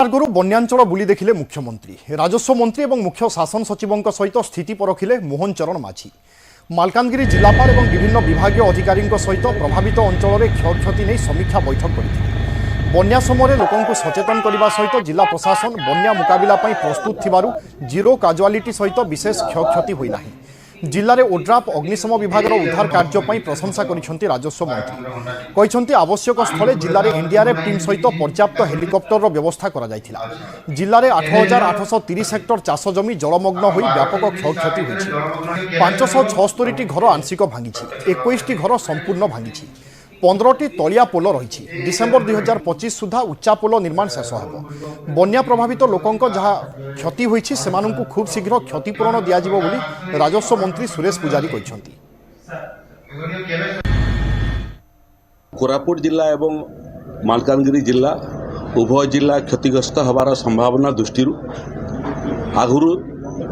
विभागरू बन्यांचल बुली देखिले मुख्यमंत्री राजस्व मंत्री और मुख्य शासन सचिवों सहित स्थिति परखिले मोहन चरण माझी। मालकानगिरी जिलापाल और विभिन्न विभागीय अधिकारी सहित प्रभावित अंचल क्षयक्षति नहीं समीक्षा बैठक करथिले। बन्या समय लोकंकु सचेतन करने सहित जिला प्रशासन बन्या मुकाबिला पई प्रस्तुत थिबारु जीरो काजुआलिटी सहित विशेष क्षयक्षति होई नाही। जिले में ओड्राफ अग्निशम विभाग उद्धार कार्य प्रशंसा करिसेंति राजस्व मंत्री कहते आवश्यक स्थले जिले में एनडीआरएफ टीम सहित पर्याप्त हेलिकप्टर व्यवस्था करा जायथिला। जिले में 8,830 हेक्टर चाष जमी जलमग्न हो व्यापक क्षयक्षति होइछि। 576टी घर आंशिक भांगी, 21टी घर संपूर्ण भांगी, 15टी तलिया पोल रही। डिसेम्बर 2025 सुधा उच्चा पोल निर्माण शेष हो। बन्या प्रभावित लोकों जहाँ क्षति होइछि सेमानंकु खूब शीघ्र क्षतिपूरण दियाजिबो बोली राजस्व मंत्री सुरेश पुजारी कहछन्ति। कोरापुट जिला एवं मालकानगिरी जिला उभय जिला क्षतिग्रस्त होबार संभावना दृष्टि आगुरु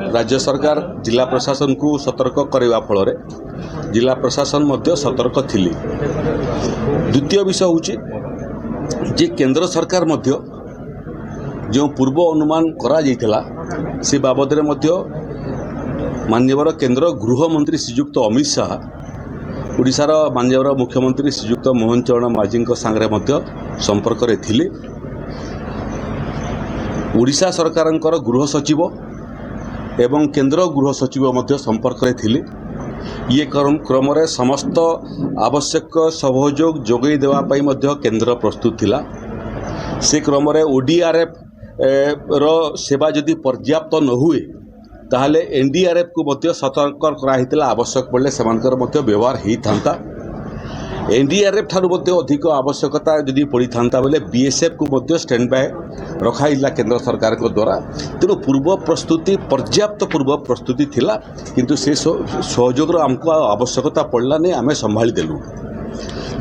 राज्य सरकार जिला प्रशासन को सतर्क करने फल जिला प्रशासन मध्य सतर्क थिली। द्वितीय विषय हूँ जे केंद्र सरकार मध्य जो पूर्व अनुमान करा जाइथिला से बाबद में मध्य माननीय केंद्र गृह मंत्री श्रीयुक्त अमित शाह ओडिशार माननीय मुख्यमंत्री श्रीयुक्त मोहन चरण माझी सांगे मध्य संपर्क रे थिले। ओडिशा सरकारंकर गृह सचिव एवं केंद्र गृह सचिव मध्य संपर्क रे थिले। ये क्रम रे समस्त आवश्यक सहयोग जोगई देवा पई मध्य केंद्र प्रस्तुत थिला। से क्रम रे ओडीआरएफ रो सेवा जदि पर्याप्त न हुए ताहले एनडीआरएफ को मध्य सतर्क कराइतिला। आवश्यक पड़े सेमानकर मध्य व्यवहार ही थांता। एनडीआरएफ ठारू मध्य अधिक आवश्यकता यदि पड़ी थांता बेले बीएसएफ को मध्य स्टैंड बाय रखाइला केंद्र सरकार को द्वारा। तेणु पूर्व प्रस्तुति पर्याप्त पूर्व प्रस्तुति थिला, किंतु से सहयोग आमको आवश्यकता पड़ला नहीं, आमे संभाली देलु।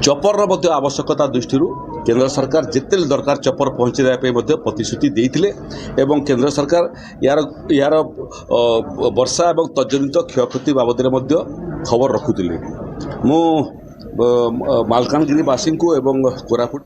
चपर मध्य आवश्यकता दृष्टि केंद्र सरकार जिते दरकार चपर पहुँचाई प्रतिश्रुति देते एवं केंद्र सरकार यार वर्षा और तजनित क्षयक्षति बाबद खबर रखुले। मु मालकानगिरी वासी को एवं कोरापुट